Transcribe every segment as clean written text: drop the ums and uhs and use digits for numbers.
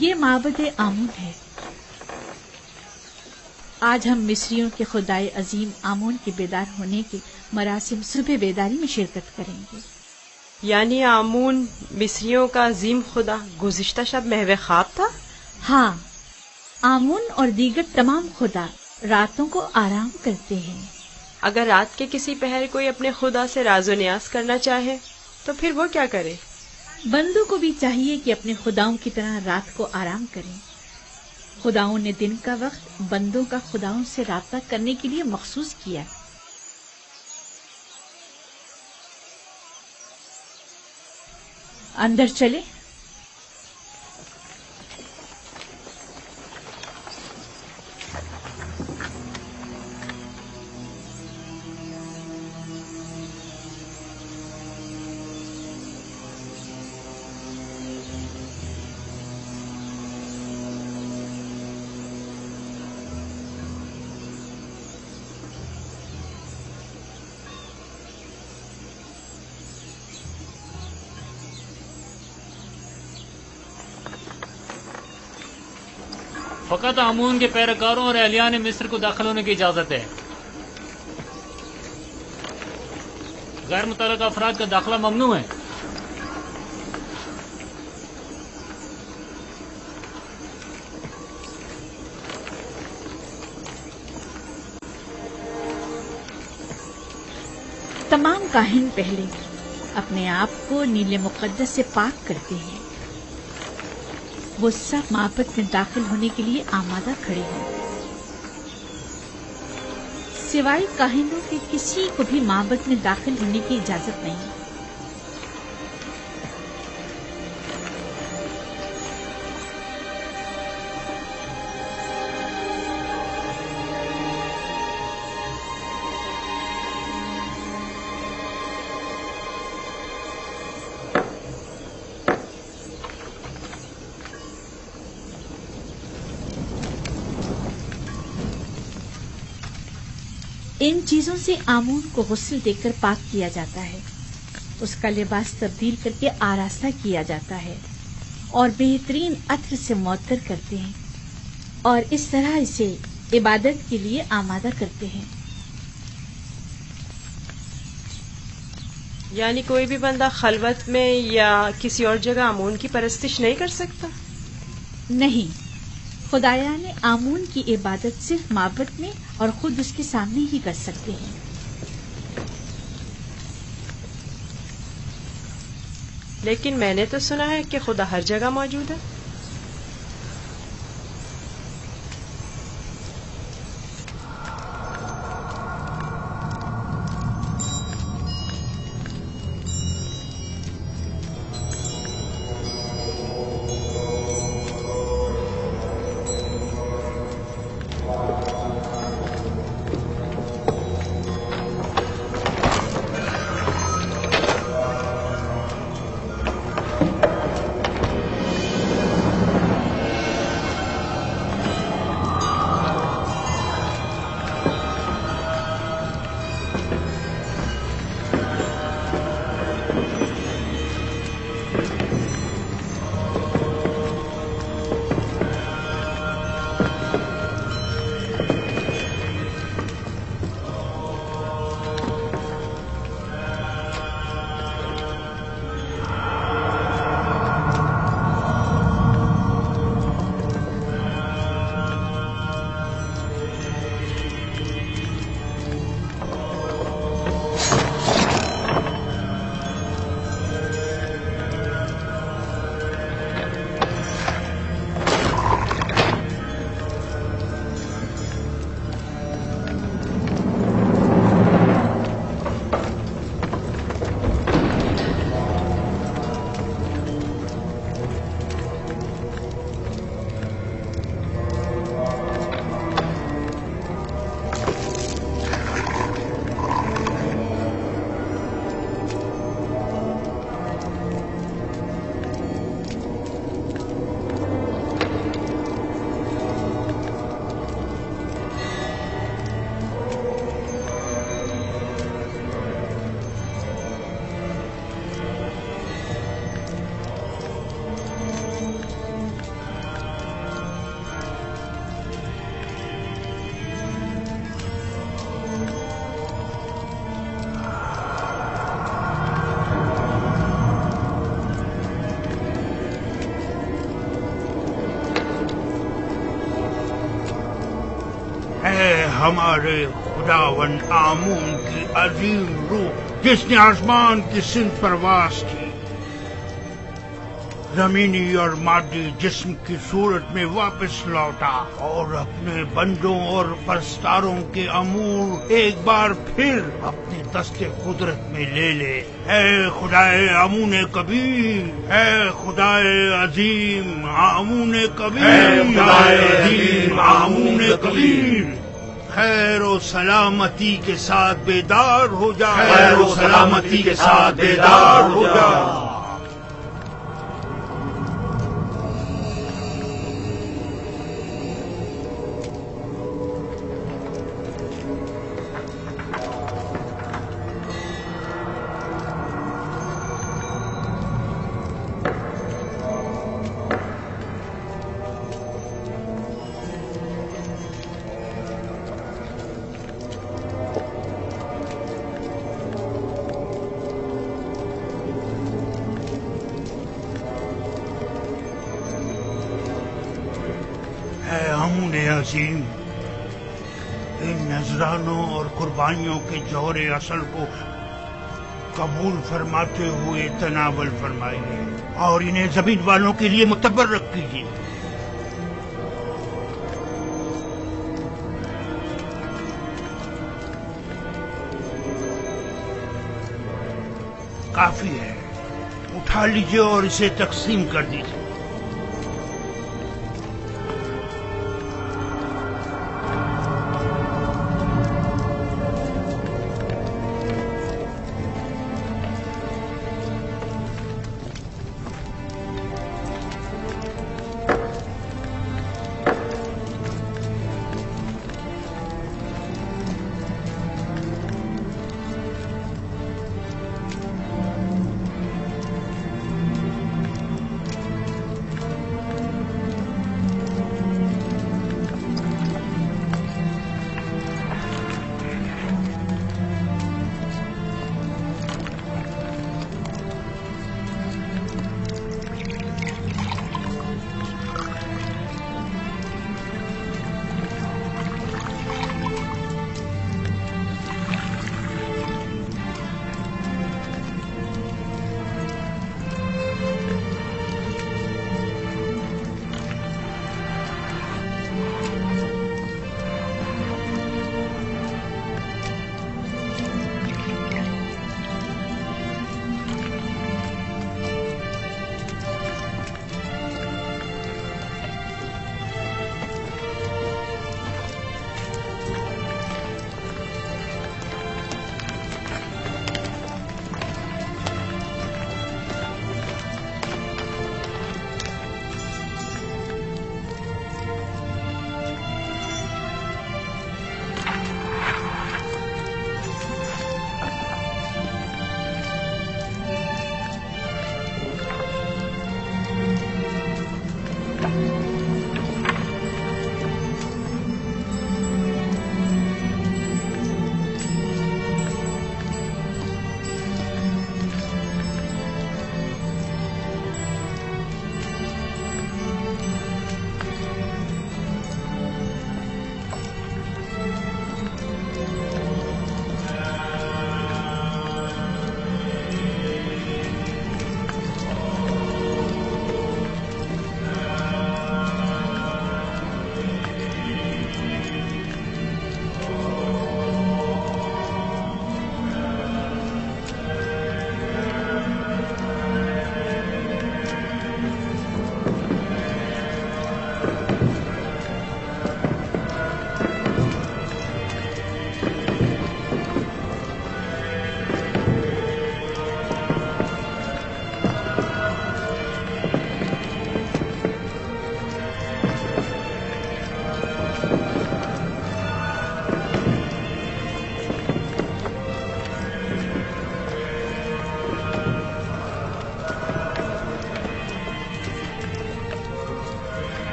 یہ معبد آمون ہے۔ آج ہم مصریوں کے خدائے عظیم آمون کے بیدار ہونے کے مراسم صبح بیداری میں شرکت کریں گے۔ یعنی آمون مصریوں کا عظیم خدا گزشتہ شب محو خواب تھا؟ ہاں، آمون اور دیگر تمام خدا راتوں کو آرام کرتے ہیں۔ اگر رات کے کسی پہر کوئی اپنے خدا سے راز و نیاز کرنا چاہے تو پھر وہ کیا کرے؟ بندوں کو بھی چاہیے کہ اپنے خداؤں کی طرح رات کو آرام کریں۔ خداؤں نے دن کا وقت بندوں کا خداؤں سے رابطہ کرنے کے لیے مخصوص کیا۔ اندر چلے۔ فقط آمون کے پیروکاروں اور اہلیان مصر کو داخل ہونے کی اجازت ہے۔ غیر متعلقہ افراد کا داخلہ ممنوع ہے۔ تمام کاہن پہلے اپنے آپ کو نیل مقدس سے پاک کرتے ہیں۔ وہ سب معبد میں داخل ہونے کے لیے آمادہ کھڑے ہیں۔ سوائے کاہنوں کے کسی کو بھی معبد میں داخل ہونے کی اجازت نہیں۔ ان چیزوں سے آمون کو غسل دے کر پاک کیا جاتا ہے، اس کا لباس تبدیل کر کے آراستہ کیا جاتا ہے اور بہترین عطر سے معطر کرتے ہیں اور اس طرح اسے عبادت کے لیے آمادہ کرتے ہیں۔ یعنی کوئی بھی بندہ خلوت میں یا کسی اور جگہ آمون کی پرستش نہیں کر سکتا؟ نہیں، خدایان آمون کی عبادت صرف معبد میں اور خود اس کے سامنے ہی کر سکتے ہیں۔ لیکن میں نے تو سنا ہے کہ خدا ہر جگہ موجود ہے۔ ہمارے خداوند آمون کی عظیم روح جس نے آسمان کی سمت پرواز کی، زمینی اور مادی جسم کی صورت میں واپس لوٹا اور اپنے بندوں اور پرستاروں کے امور ایک بار پھر اپنے دست قدرت میں لے لے۔ اے خدائے آمون کبیر، اے خدائے عظیم آمون کبیر، اے خدائے عظیم آمون کبیر، خیر و سلامتی کے ساتھ بیدار ہو جا، خیر و سلامتی کے ساتھ بیدار ہو جا۔ اے آمون عظیم، ان نذرانوں اور قربانیوں کے جوہر اصل کو قبول فرماتے ہوئے تناول فرمائیے اور انہیں زمین والوں کے لیے متبرک کیجیے۔ کافی ہے، اٹھا لیجیے اور اسے تقسیم کر دیجیے۔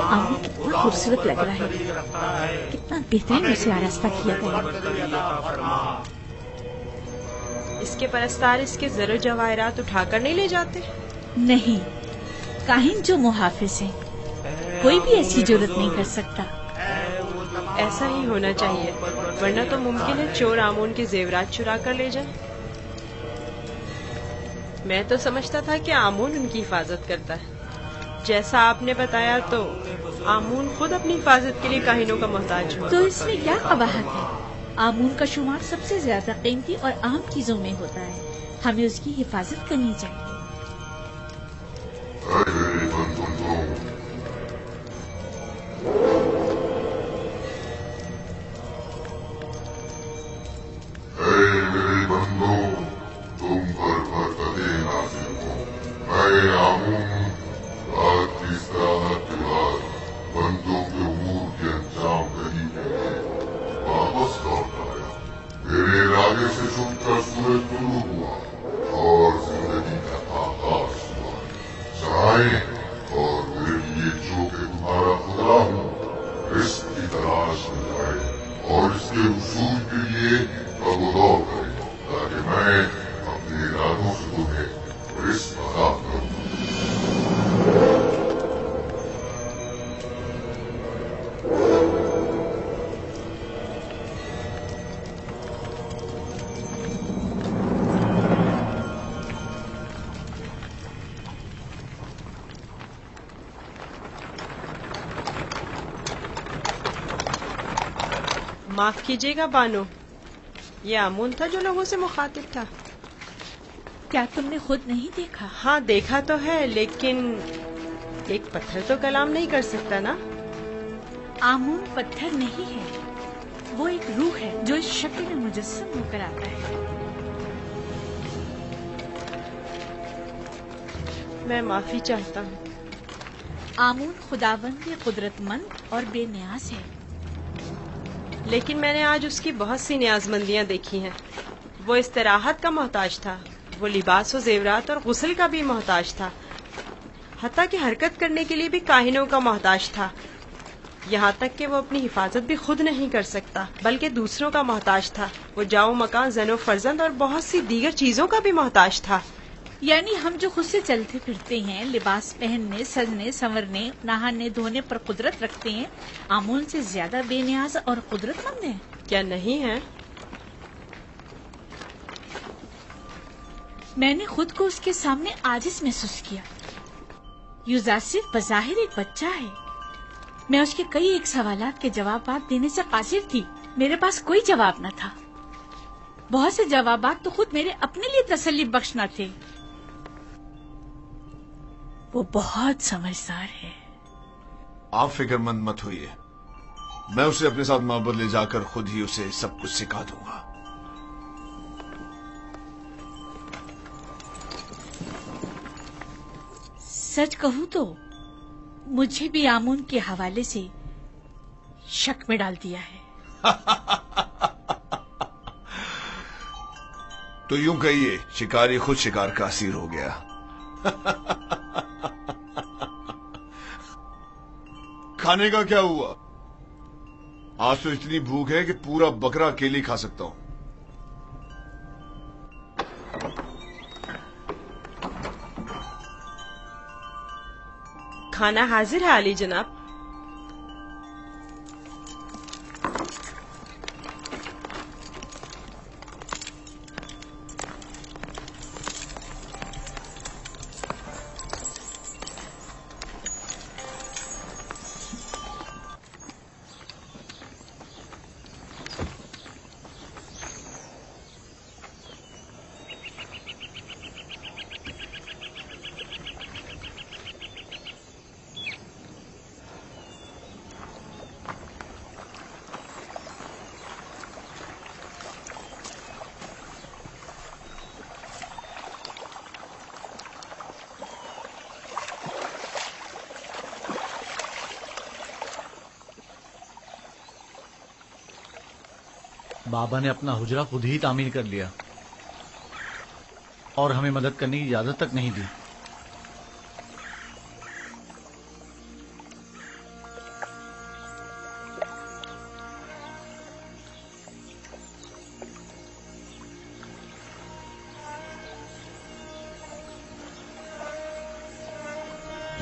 आमूल कितना खूबसूरत लग रहा है, कितना बेहतरीन उसे आरास्ता किया गया। इसके परस्तार इसके ज़र जवाहरात उठाकर नहीं ले जाते? नहीं, काहिन जो मुहाफिज है, कोई भी ऐसी जुर्रत नहीं कर सकता। ऐसा ही होना चाहिए, वरना तो मुमकिन है चोर आमून के जेवरात चुरा कर ले जाए। मैं तो समझता था कि आमून उनकी हिफाजत करता है। जैसा आपने बताया तो आमून खुद अपनी हिफाजत के लिए काहिनों का मोहताज हो। तो इसमें क्या कबाहत है? आमून का शुमार सबसे ज्यादा कीमती और अहम चीजों में होता है, हमें उसकी हिफाजत करनी चाहिए। मेरे बंदों, तुम पर बरकते नाज़िल हो। मैं आमून रात की इस्तिराहत के बाद बंदों के उमूर के अंजाम दही के लिए वापस लौट आया। मेरे इरादे से छुपकर सूरज तुलू हुआ और जिंदगी का आगाज हुआ। चाहे और मेरे लिए जो कि तुम्हारा खुदा हूँ, रिस्क की तलाश में जाए और इसके उसूल के लिए दौड़ करे, ताकि मैं अपने इरादों से तुम्हें रिस्क अता करूं। माफ कीजिएगा बानो, ये आमून था जो लोगों से मुखातिब था। क्या तुमने खुद नहीं देखा? हाँ देखा तो है, लेकिन एक पत्थर तो कलाम नहीं कर सकता ना। आमून पत्थर नहीं है, वो एक रूह है जो इस शक्ल में मुजस्सम होकर आता है। मैं माफी चाहता हूँ। आमून खुदावंद कुदरतमंद और बेनियाज है। लेकिन मैंने आज उसकी बहुत सी न्याजमंदियां देखी हैं। वो इस्तिराहत का मोहताज था, वो लिबास और जेवरात और गुस्ल का भी मोहताज था, हत्ता कि हरकत करने के लिए भी काहिनों का मोहताज था। यहाँ तक कि वो अपनी हिफाजत भी खुद नहीं कर सकता, बल्कि दूसरों का मोहताज था। वो जाओ मकान, जनो फर्जंद और बहुत सी दीगर चीजों का भी मोहताज था। यानी हम जो खुद से चलते फिरते हैं, लिबास पहनने, सजने, संवरने, नहाने धोने पर कुदरत रखते हैं, आमून से ज्यादा बेनियाज और कुदरतमंद हैं? क्या नहीं है? मैंने खुद को उसके सामने आजिज महसूस किया। युजासिफ बज़ाहिर एक बच्चा है। मैं उसके कई एक सवालात के जवाब देने से कासिर थी। मेरे पास कोई जवाब न था। बहुत से जवाबात तो खुद मेरे अपने लिए तसल्ली बख्श न थे। वो बहुत समझदार है। आप फिक्रमंद मत होइए, मैं उसे अपने साथ मोहब्बत ले जाकर खुद ही उसे सब कुछ सिखा दूंगा। सच कहूं तो मुझे भी आमून के हवाले से शक में डाल दिया है। तो यूं कहिए, शिकारी खुद शिकार का असीर हो गया। खाने का क्या हुआ? आज तो इतनी भूख है कि पूरा बकरा अकेले खा सकता हूं। खाना हाजिर है आली जनाब। बाबा ने अपना हुजरा खुद ही तामीर कर लिया और हमें मदद करने की इजाजत तक नहीं दी।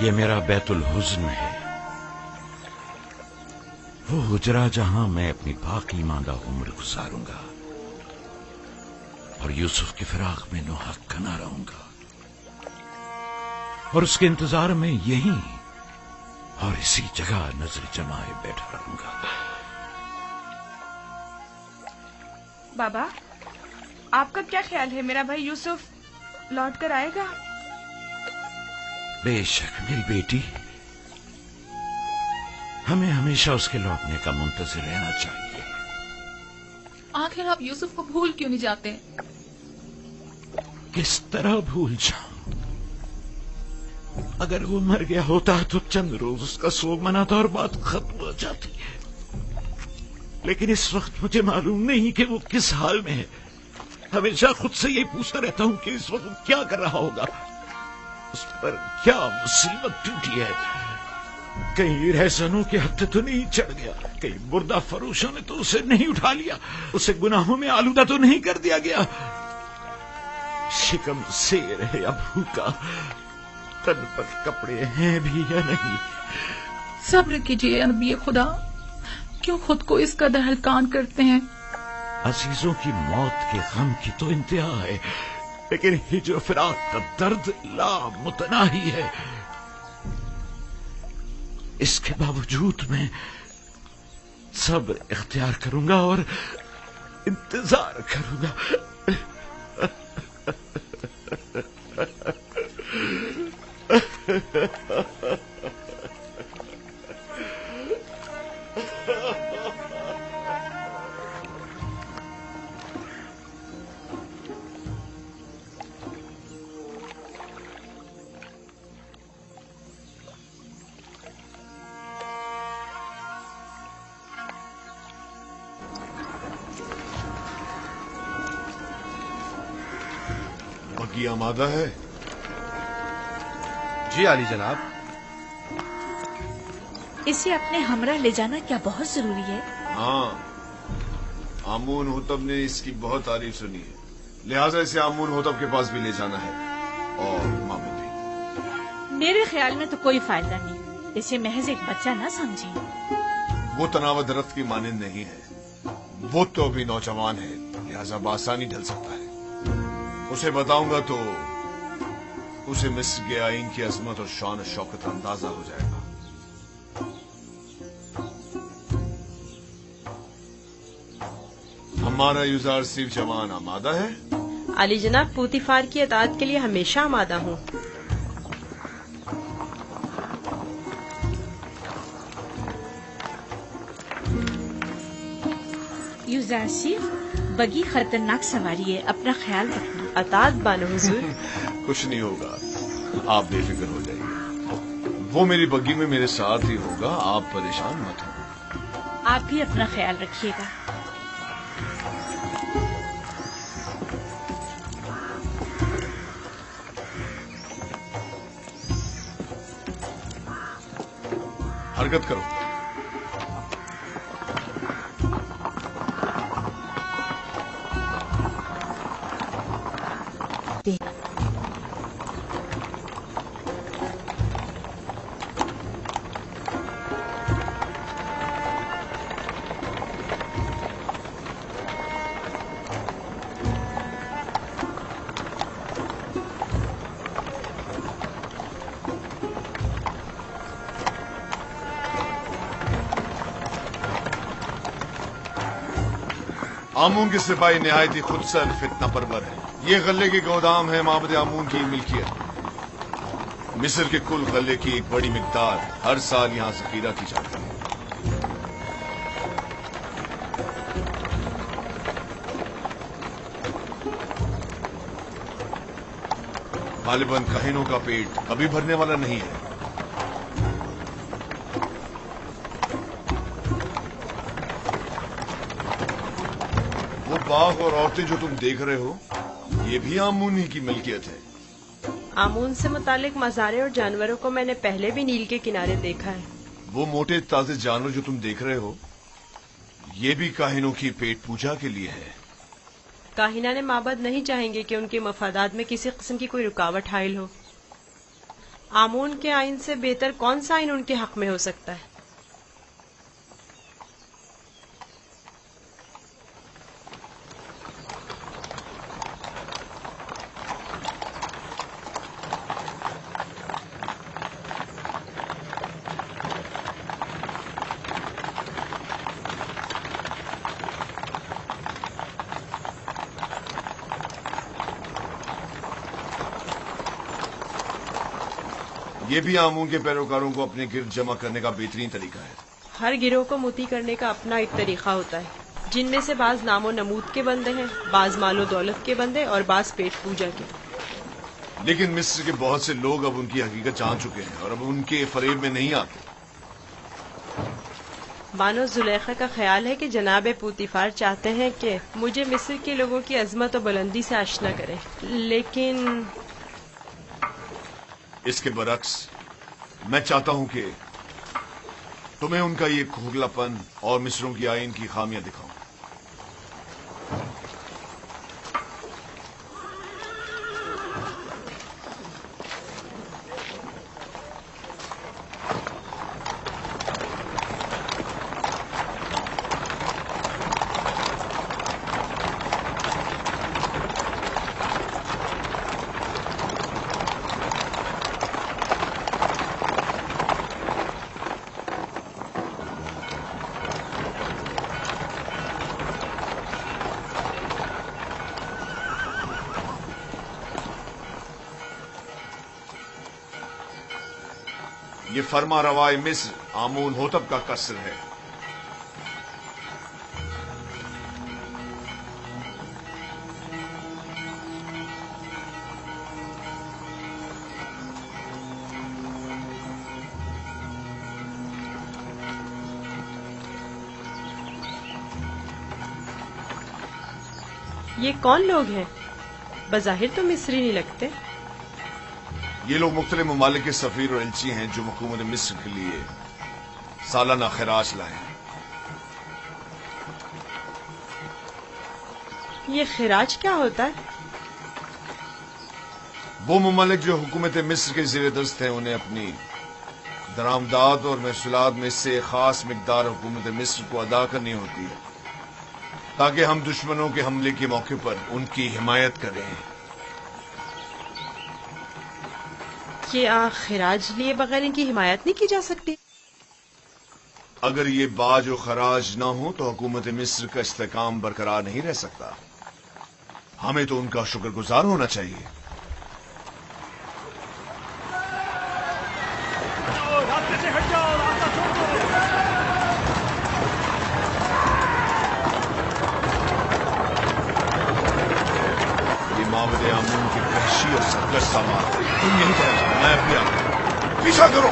یہ میرا بیت الحزن ہے، وہ حجرہ جہاں میں اپنی باقی ماندہ عمر گزاروں گا اور یوسف کے فراق میں نوحق نہ رہوں گا، اور اس کے انتظار میں یہیں اور اسی جگہ نظر جمائے بیٹھا رہوں گا۔ بابا، آپ کا کیا خیال ہے، میرا بھائی یوسف لوٹ کر آئے گا؟ بے شک میری بیٹی، ہمیں ہمیشہ اس کے لوٹنے کا منتظر رہنا چاہیے۔ آخر آپ یوسف کو بھول کیوں نہیں جاتے؟ کس طرح بھول جاؤں؟ اگر وہ مر گیا ہوتا تو چند روز اس کا سوگ مناتا اور بات ختم ہو جاتی، لیکن اس وقت مجھے معلوم نہیں کہ وہ کس حال میں ہے۔ ہمیشہ خود سے یہ پوچھتا رہتا ہوں کہ اس وقت کیا کر رہا ہوگا، اس پر کیا مصیبت ٹوٹی ہے، کہیں رہزنوں کے ہتھے تو نہیں چڑھ گیا، کہیں مردہ فروشوں نے تو اسے نہیں اٹھا لیا، اسے گناہوں میں آلودہ تو نہیں کر دیا گیا، شکم سیر ہے یا بھوکا، تن پر کپڑے ہیں بھی یا نہیں۔ صبر کیجیے نبی خدا، کیوں خود کو اس قدر ہلکان کرتے ہیں؟ عزیزوں کی موت کے غم کی تو انتہا ہے، لیکن ہجر و فراق کا درد لامتناہی ہے۔ اس کے باوجود میں صبر اختیار کروں گا اور انتظار کروں گا۔ بگی آمادہ ہے؟ جی عالی جناب۔ اسے اپنے ہمراہ لے جانا کیا بہت ضروری ہے؟ ہاں، آمون ہوتب نے اس کی بہت تعریف سنی ہے، لہٰذا اسے آمون ہوتب کے پاس بھی لے جانا ہے، اور ماموں بھی۔ میرے خیال میں تو کوئی فائدہ نہیں، اسے محض ایک بچہ نہ سمجھیں۔ وہ تناوت درخت کی مانند نہیں ہے، وہ تو ابھی نوجوان ہے، لہٰذا بآسانی ڈھل سکتا ہے۔ اسے بتاؤں گا تو اسے مصر کے آئین کی عظمت اور شان و شوکت اندازہ ہو جائے گا۔ ہمارا یوزار صرف جوان آمادہ ہے؟ علی جناب، پوتیفار کی اطاعت کے لیے ہمیشہ آمادہ ہوں۔ یوزار صرف بگی خطرناک سواری ہے، اپنا خیال رکھنا۔ اطاعت بانو حضور۔ کچھ نہیں ہوگا، آپ بے فکر ہو جائیے، وہ میری بگی میں میرے ساتھ ہی ہوگا، آپ پریشان مت ہوں۔ آپ بھی اپنا خیال رکھیے گا۔ حرکت کرو۔ آمون کے سپاہی نہایت ہی خود سر فتنہ پرور ہے۔ یہ غلے کے گودام ہے معبد آمون کی ملکیت۔ مصر کے کل غلے کی ایک بڑی مقدار ہر سال یہاں ذخیرہ کی جاتی ہے۔ غالباً کاہنوں کا پیٹ کبھی بھرنے والا نہیں ہے۔ وہ باغ اور عورتیں جو تم دیکھ رہے ہو، یہ بھی آمون ہی کی ملکیت ہے۔ آمون سے متعلق مزارے اور جانوروں کو میں نے پہلے بھی نیل کے کنارے دیکھا ہے۔ وہ موٹے تازے جانور جو تم دیکھ رہے ہو، یہ بھی کاہنوں کی پیٹ پوجا کے لیے ہے۔ کاہنان معبد نہیں چاہیں گے کہ ان کے مفادات میں کسی قسم کی کوئی رکاوٹ حائل ہو۔ आमून के आइन से बेहतर कौन सा आइन उनके हक में हो सकता है? ये भी आमून के पैरोकारों को अपने गिर्द जमा करने का बेहतरीन तरीका है। हर गिरोह को मोती करने का अपना एक तरीका होता है, जिनमें से बाज नामो नमूद के बंदे हैं, बाज मालो दौलत के बंदे और बाज पेट पूजा के। लेकिन मिस्र के बहुत से लोग अब उनकी हकीकत जान चुके हैं और अब उनके फरेब में नहीं आते। बानो जुलेखा का ख्याल है कि जनाब पूतीफार चाहते हैं कि मुझे मिस्र के लोगों की अजमत और बुलंदी से आशना करें, लेकिन इसके बरक्स मैं चाहता हूं कि तुम्हें उनका ये खोखलापन और मिस्रों की आइन की खामियां दिखाऊं। ये फरमा रवाए मिस्र आमून होतब का कसर है। ये कौन लोग हैं? बज़ाहिर तो मिस्री नहीं लगते। ये लोग मुख्तलिफ ममालिक के सफीर और एलची हैं जो हुकूमत मिस्र के लिए सालाना खराज लाए हैं। ये खिराज क्या होता है? वो ममालिक जो हुकूमत मिस्र के ज़ेर दस्त हैं उन्हें अपनी दरामदात और महसूलात में से खास मिकदार हुकूमत मिस्र को अदा करनी होती है ताकि हम दुश्मनों के हमले के मौके पर उनकी हिमायत करें। क्या खिराज लिए बगैर इनकी हिमायत नहीं की जा सकती? अगर ये बाज और खराज ना हो तो हुकूमत मिस्र का इस्तेकाम बरकरार नहीं रह सकता। हमें तो उनका शुक्रगुजार होना चाहिए। रास्ते से हट जाओ, रास्ता छोड़ दो। ये माबद आमून की वहशी और सरकश सामान। तुम यहीं ठहरो, मैं भी आता। पीछा करो।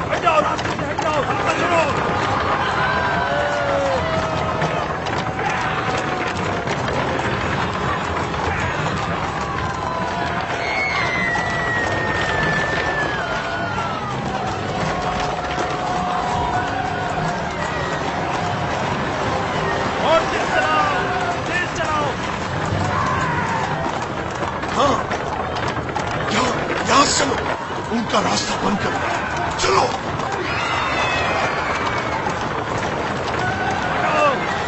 हट जाओ, रास्ते से हट जाओ, रास्ता छोड़ो। उनका रास्ता बंद करो। चलो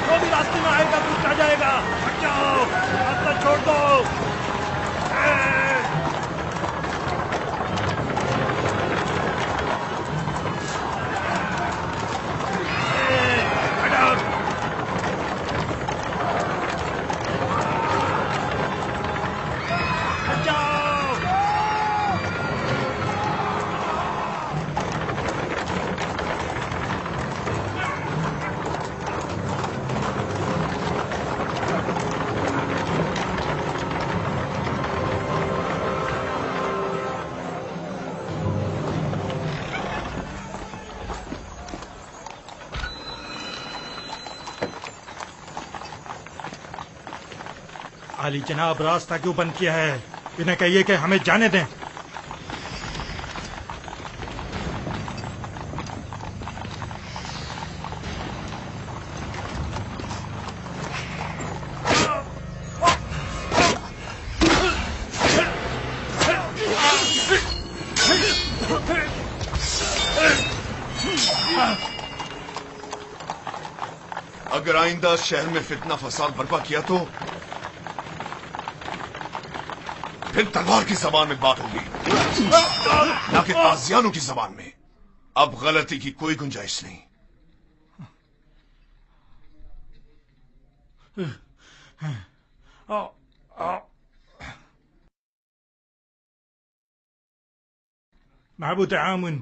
जो भी रास्ते में आएगा कुछ आ जाएगा। हट जाओ, रास्ता छोड़ दो। आली जनाब, रास्ता क्यों बंद किया है? इन्हें कहिए कि हमें जाने दें। اگر آئندہ شہر میں فتنہ فساد برپا کیا تو پھر تلوار کی زبان میں بات ہوگی، نہ کہ تازیانوں کی زبان میں۔ اب غلطی کی کوئی گنجائش نہیں۔ معبود آمون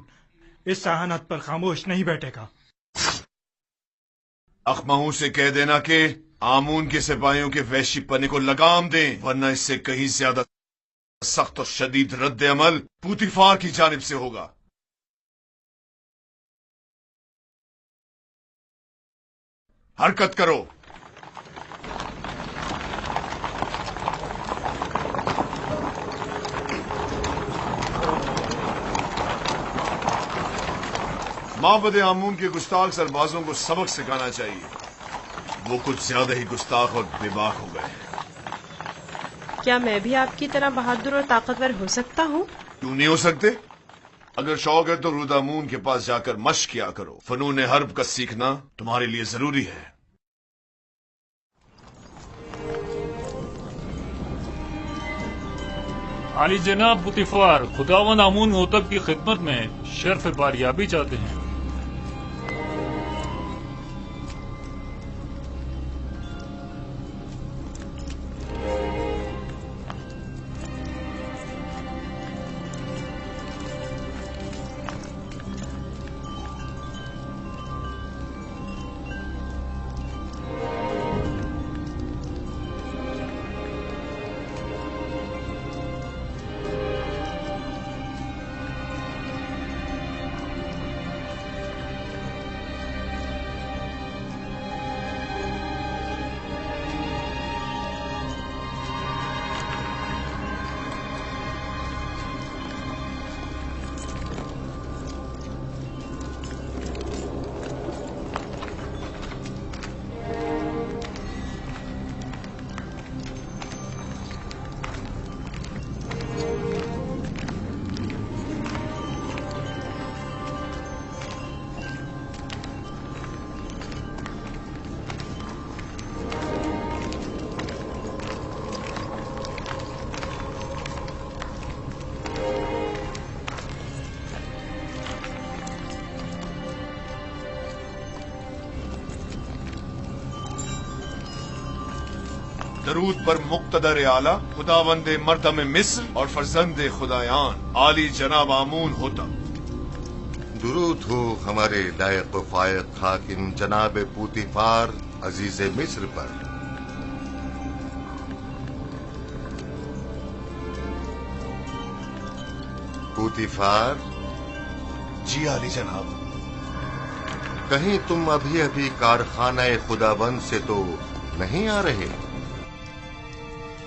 اس ذہانت پر خاموش نہیں بیٹھے گا۔ اخماہوں سے کہہ دینا کہ آمون کے سپاہیوں کے وحشی پنے کو لگام دیں، ورنہ اس سے کہیں زیادہ سخت اور شدید رد عمل پوتیفار کی جانب سے ہوگا۔ حرکت کرو۔ معبد آمون کے گستاخ سربازوں کو سبق سکھانا چاہیے، وہ کچھ زیادہ ہی گستاخ اور بے باک ہو گئے ہیں۔ کیا میں بھی آپ کی طرح بہادر اور طاقتور ہو سکتا ہوں؟ کیوں نہیں ہو سکتے؟ اگر شوق ہے تو رودامون کے پاس جا کر مشق کیا کرو، فنون حرب کا سیکھنا تمہارے لیے ضروری ہے۔ عالی جناب پوتیفار، خداوند آمون ہوتب کی خدمت میں شرف باریابی چاہتے ہیں۔ درود پر مقتدر اعلی خداوند مردم مصر اور فرزند خدایان عالی جناب آمون ہوتا۔ درود ہو ہمارے لائق و فائق حاکم جناب پوتیفار عزیز مصر پر۔ پوتیفار جی عالی جناب۔ کہیں تم ابھی کارخانہ خداوند سے تو نہیں آ رہے؟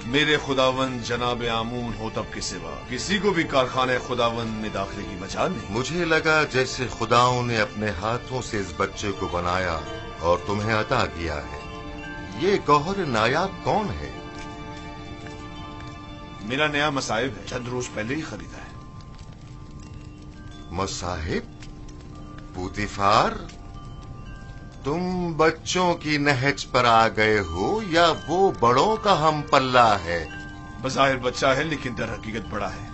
میرے خداوند جناب آمون ہوتب کے سوا کسی کو بھی کارخانہ خداوند میں داخلے کی مجال نہیں۔ مجھے لگا جیسے خداؤں نے اپنے ہاتھوں سے اس بچے کو بنایا اور تمہیں عطا کیا ہے۔ یہ گوہر نایاب کون ہے؟ میرا نیا مصاحب ہے، چند روز پہلے ہی خریدا ہے۔ مصاحب؟ پوتیفار، تم بچوں کی نہج پر آ گئے ہو یا وہ بڑوں کا ہم پلہ ہے؟ بظاہر بچہ ہے لیکن در حقیقت بڑا ہے،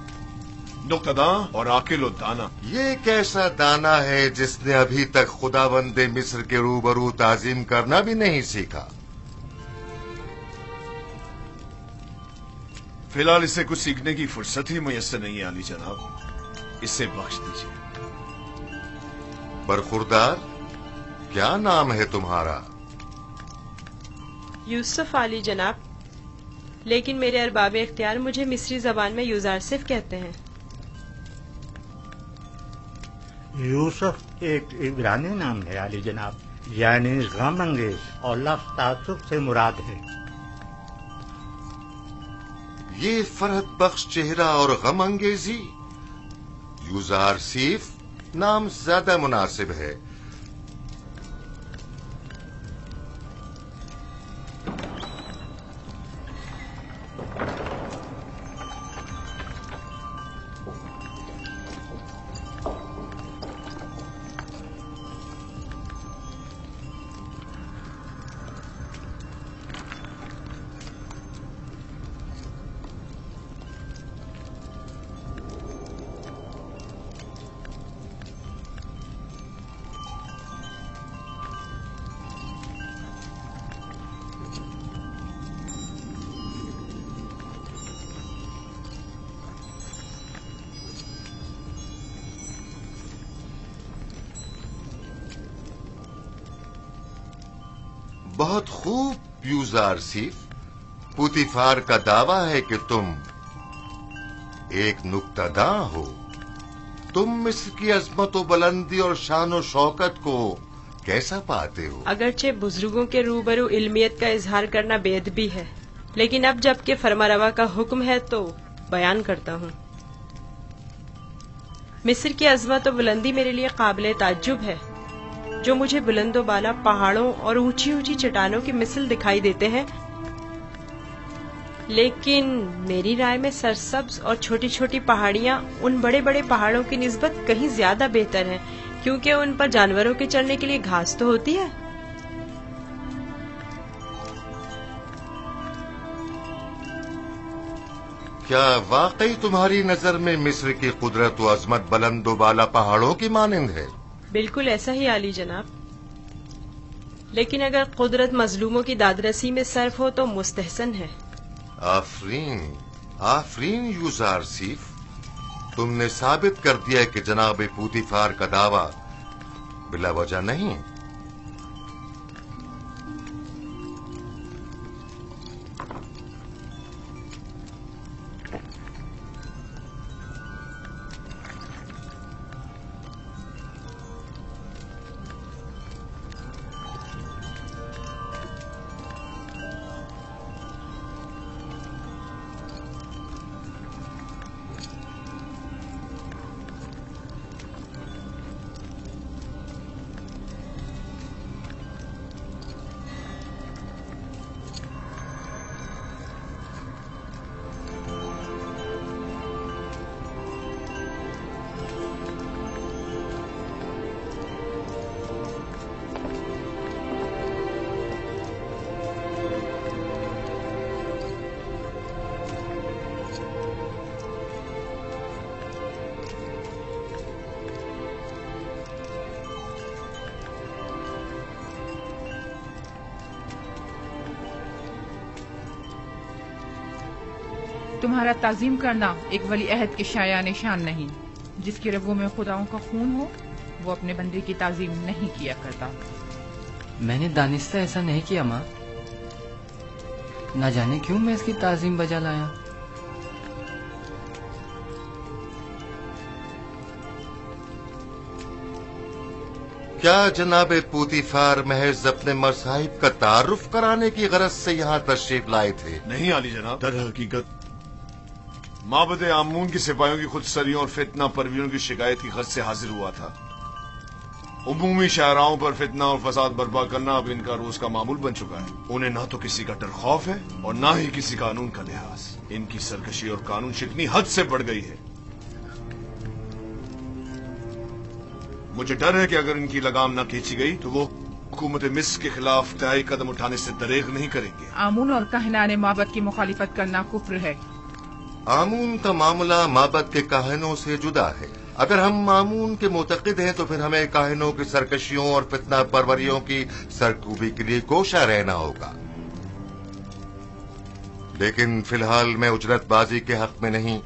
نقطہداں اور عاقل و دانا۔ یہ کیسا دانا ہے جس نے ابھی تک خداوند مصر کے روبرو تعظیم کرنا بھی نہیں سیکھا؟ فی الحال اسے کچھ سیکھنے کی فرصت ہی میسر نہیں ہے عالی جناب، اسے بخش دیجیے۔ برخوردار، کیا نام ہے تمہارا؟ یوسف عالی جناب، لیکن میرے ارباب اختیار مجھے مصری زبان میں یوزارسف کہتے ہیں۔ یوسف ایک عبرانی نام ہے عالی جناب، یعنی غم انگیز، اور لفظ تعصب سے مراد ہے۔ یہ فرحت بخش چہرہ اور غم انگیزی، یوزارسیف نام زیادہ مناسب ہے۔ बहुत खूब यूजार सीफ। पुतिफार का दावा है कि तुम एक नुक्तादा हो। तुम मिस्र की अजमत व बुलंदी और शान व शौकत को कैसा पाते हो? अगरचे बुजुर्गों के रूबरू इल्मियत का इजहार करना बेअदबी है, लेकिन अब जबकि फरमारवा का हुक्म है तो बयान करता हूँ। मिस्र की अजमत व बुलंदी मेरे लिए काबिल ताज्जुब है। जो मुझे बुलंदो बाला पहाड़ों और ऊंची ऊंची चट्टानों की मिसल दिखाई देते हैं, लेकिन मेरी राय में सरसब्ज और छोटी छोटी पहाड़ियाँ उन बड़े बड़े पहाड़ों की निस्बत कहीं ज्यादा बेहतर हैं, क्योंकि उन पर जानवरों के चढ़ने के लिए घास तो होती है। क्या वाकई तुम्हारी नजर में मिस्र की कुदरत व अजमत बुलंदो बाला पहाड़ों की मानिंद है? बिल्कुल ऐसा ही आली जनाब, लेकिन अगर कुदरत मजलूमों की दादरसी में सर्फ हो तो मुस्तहसन है। आफरीन, आफरीन यूजार सीफ, तुमने साबित कर दिया कि जनाब पुतिफार का दावा बिला वजह नहीं। तुम्हारा ताजीम करना एक वली अहद के शाया निशान नहीं। जिसकी रगों में खुदाओं का खून हो वो अपने बंदे की ताजीम नहीं किया करता। मैंने दानिस्ता ऐसा नहीं किया माँ, ना जाने क्यों मैं इसकी ताजीम बजा लाया। क्या जनाब पुतिफार महज अपने मसाहिब का तारुफ कराने की गरज से यहाँ तशरीफ लाए थे? नहीं आली जनाब, दर हकीकत माबद आमून की सिपाहियों की खुदसरियों और फितना परवीरों की शिकायत की गरज से हाजिर हुआ था। उमूमी शाहराओं पर फितना और फसाद बर्पा करना अब इनका रोज का मामूल बन चुका है। उन्हें ना तो किसी का डर खौफ है और ना ही किसी कानून का लिहाज। इनकी सरकशी और कानून शिकनी हद से बढ़ गई है। मुझे डर है कि अगर इनकी लगाम न खींची गई तो वो हुकूमत मिस्र के खिलाफ तय कदम उठाने से दरेग नहीं करेंगे। आमून और कहनाने माबद की मुखालिफत करना कुफ्र है। आमून का मामला माबद के काहिनों से जुदा है। अगर हम आमून के मुतक़िद हैं तो फिर हमें काहिनों की सरकशियों और फितना परवरियों की सरकूबी के लिए कोशा रहना होगा। लेकिन फिलहाल मैं उजरतबाजी के हक में नहीं।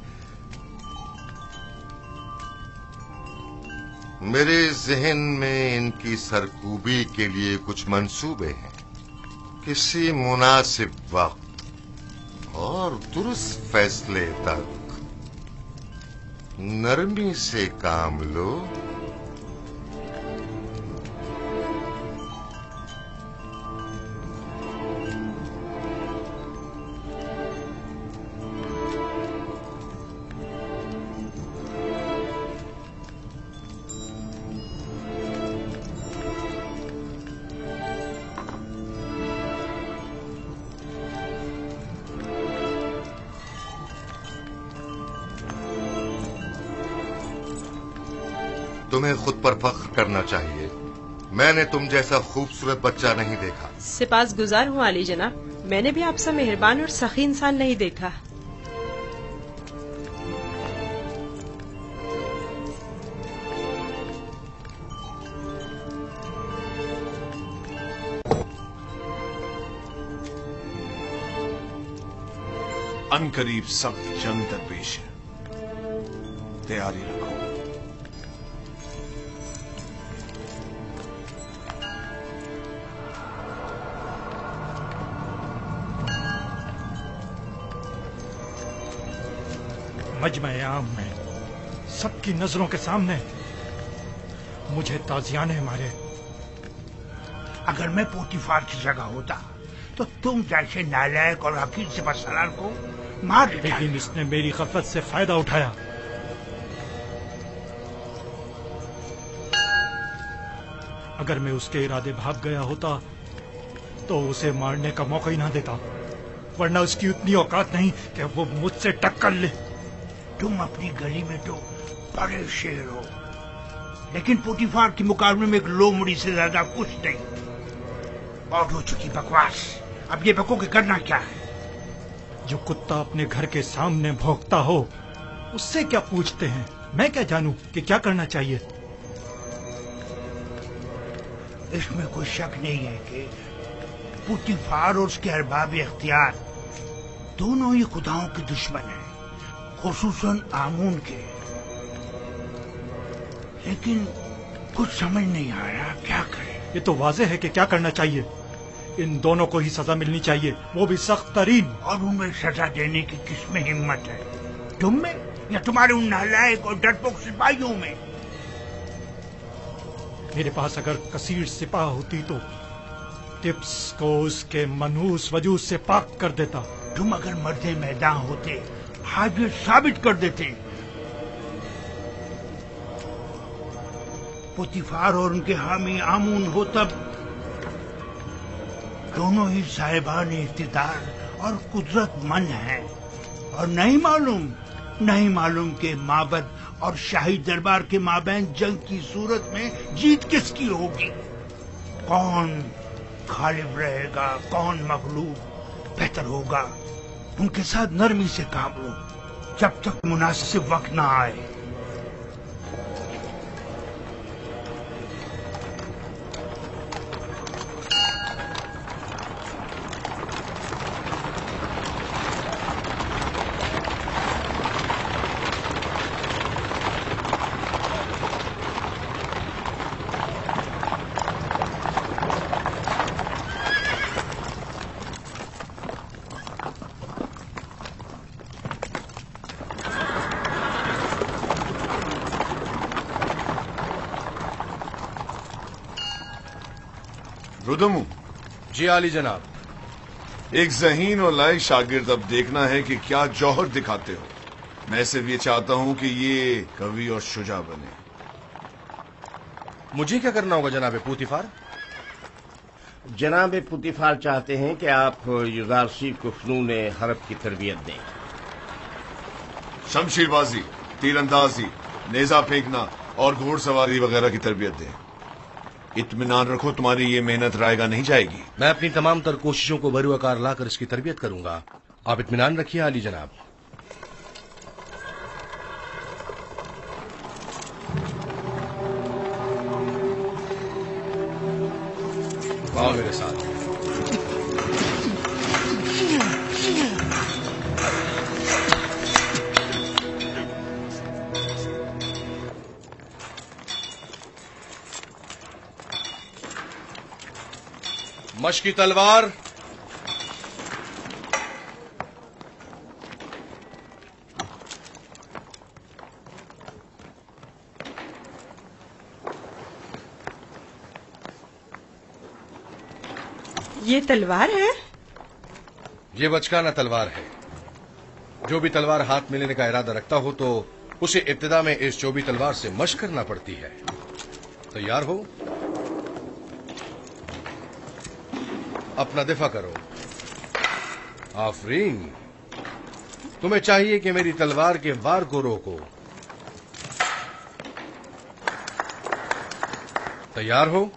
मेरे जहन में इनकी सरकूबी के लिए कुछ मंसूबे हैं। किसी मुनासिब वक्त और दुरुस्त फैसले तक नरमी से काम लो। तुम्हें खुद पर फख्र करना चाहिए। मैंने तुम जैसा खूबसूरत बच्चा नहीं देखा। सिपास गुजार हूँ आली जनाब, मैंने भी आपसे मेहरबान और सखी इंसान नहीं देखा। अनकरीब सख्त जंग दरपेश है, तैयारी रखो। मजमे आम में सबकी नजरों के सामने मुझे ताजियाने मारे। अगर मैं पोतीफार की जगह होता तो तुम जैसे नालायक और हकीर सिपहसालार को मार देता। लेकिन इसने मेरी गफलत से फायदा उठाया। अगर मैं उसके इरादे भाग गया होता तो उसे मारने का मौका ही ना देता, वरना उसकी उतनी औकात नहीं कि वो मुझसे टक्कर ले। तुम अपनी गली में तो बड़े शेर हो, लेकिन पोतीफार के मुकाबले में एक लोमड़ी से ज्यादा कुछ नहीं। बहुत हो चुकी बकवास, अब ये बको के करना क्या है? जो कुत्ता अपने घर के सामने भौंकता हो उससे क्या पूछते हैं? मैं क्या जानूं कि क्या करना चाहिए? इसमें कोई शक नहीं है कि पोतीफार और उसके अरबाब इख्तियार दोनों ही खुदाओं के दुश्मन हैं, खुसूसन आमून के। लेकिन कुछ समझ नहीं आ रहा क्या करें। ये तो वाज़ेह है कि क्या करना चाहिए। इन दोनों को ही सजा मिलनी चाहिए, वो भी सख्त तरीन। और उन्हें सजा देने की किसमें हिम्मत है? तुम में या तुम्हारे उन नालायक और डरपोक सिपाहियों में? मेरे पास अगर कसीर सिपाह होती तो टिप्स को उसके मनहूस वजूद से पाक कर देता। तुम अगर मर्दे मैदान होते आज ये साबित कर देते। पोतीफार और उनके हामी आमून हो तब दोनों ही साहिबान इख्तिदार और कुदरतमंद हैं, और नहीं मालूम के माबद और शाही दरबार के माबैन जंग की सूरत में जीत किसकी होगी। कौन गालिब रहेगा, कौन मगलूब? बेहतर होगा उनके साथ नरमी से काम लो जब तक मुनासिब वक्त ना आए। रुदमू। जी आली जनाब। एक ज़हीन और लायक शागिर्द अब देखना है कि क्या जौहर दिखाते हो। मैं सिर्फ ये चाहता हूं कि ये कवि और शुजा बने। मुझे क्या करना होगा जनाब पोतीफार? जनाब पोतीफार चाहते हैं कि आप युजारसी को फ़नून हरब की तरबियत दें। शमशीरबाजी, तीरंदाजी, नेजा फेंकना और घोड़सवारी वगैरह की तरबियत दें। इत्मीनान रखो, तुम्हारी ये मेहनत रायगा नहीं जाएगी। मैं अपनी तमाम तर कोशिशों को बरूआकार लाकर इसकी तरबियत करूंगा। आप इत्मीनान रखिए आली जनाब। आओ मेरे साथ। मशकी तलवार, ये तलवार है? ये बचकाना तलवार है। जो भी तलवार हाथ में लेने का इरादा रखता हो तो उसे इब्तिदा में इस चौबी तलवार से मशक करना पड़ती है। तैयार हो? अपना दिफा करो। आफरीन, तुम्हें चाहिए कि मेरी तलवार के वार को रोको। तैयार हो?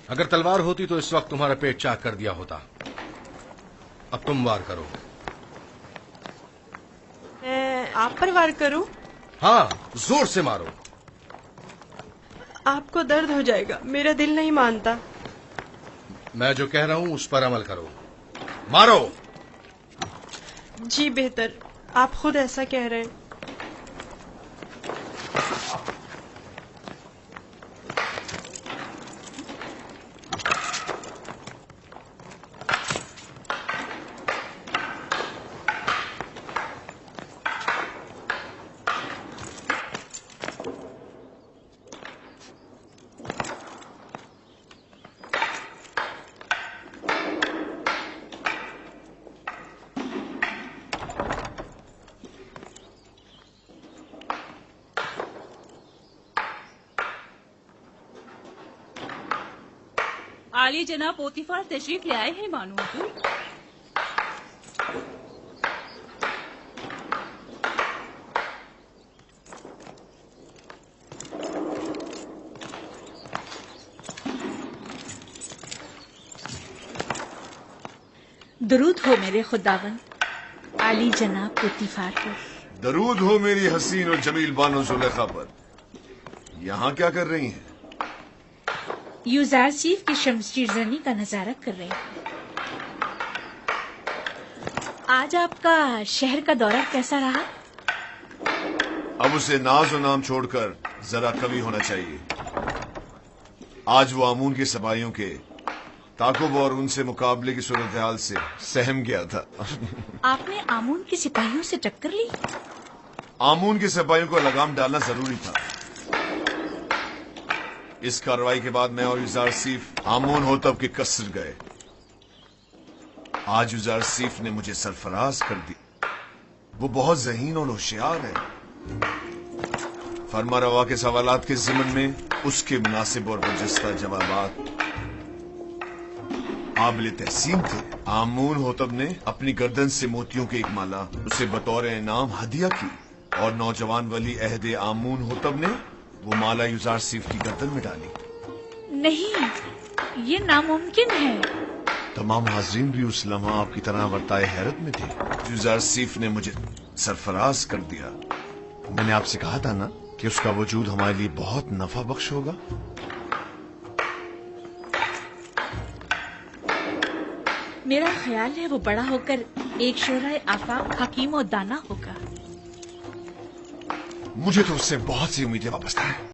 अगर तलवार होती तो इस वक्त तुम्हारा पेट चाक कर दिया होता। अब तुम वार करो। मैं आप पर वार करूं? हाँ, जोर से मारो। आपको दर्द हो जाएगा, मेरा दिल नहीं मानता। मैं जो कह रहा हूं उस पर अमल करो। मारो। जी बेहतर, आप खुद ऐसा कह रहे हैं। आली जनाब पोतीफार तशरीफ ले आए हैं मानो हुजूर। दरूद हो मेरे खुदावन आली जनाब पोतीफार पर। दरूद हो मेरी हसीन और जमील बानो जुलेखा पर। यहाँ क्या कर रही हैं? यूजारसीफ की शमशीरजनी का नजारा कर रहे हैं। आज आपका शहर का दौरा कैसा रहा? अब उसे नाज और नाम छोड़कर जरा कवि होना चाहिए। आज वो आमून के सपाहियों के ताकुब और उनसे मुकाबले की सूरत हाल से सहम गया था। आपने आमून के सिपाहियों से टक्कर ली? आमून के सिपाहियों को लगाम डालना जरूरी था। इस कार्रवाई के बाद मैं और यूजारसीफ आमून होतब के कसर गए। आज यूजारसीफ ने मुझे सरफराज कर दी। वो बहुत ज़हीन और होशियार है। फरमा रवा के सवालात के ज़िमन में उसके मुनासिब और बरजस्ता जवाबात काबिल तहसीन थे। आमून होतब ने अपनी गर्दन से मोतियों की एक माला उसे बतौर इनाम हदिया की और नौजवान वली अहदे आमून होतब ने वो माला यूजारसीफ की गर्दन में डाली। नहीं, ये नामुमकिन है। तमाम हाज़रीन भी उस लम्हा आपकी तरह वर्ताए हैरत में थे। यूजारसीफ ने मुझे सरफराज कर दिया। मैंने आपसे कहा था ना कि उसका वजूद हमारे लिए बहुत नफा बख्श होगा। मेरा ख्याल है वो बड़ा होकर एक शोराए आफाक हकीम और दाना होगा। मुझे तो उससे बहुत सी उम्मीदें वाबस्ता हैं।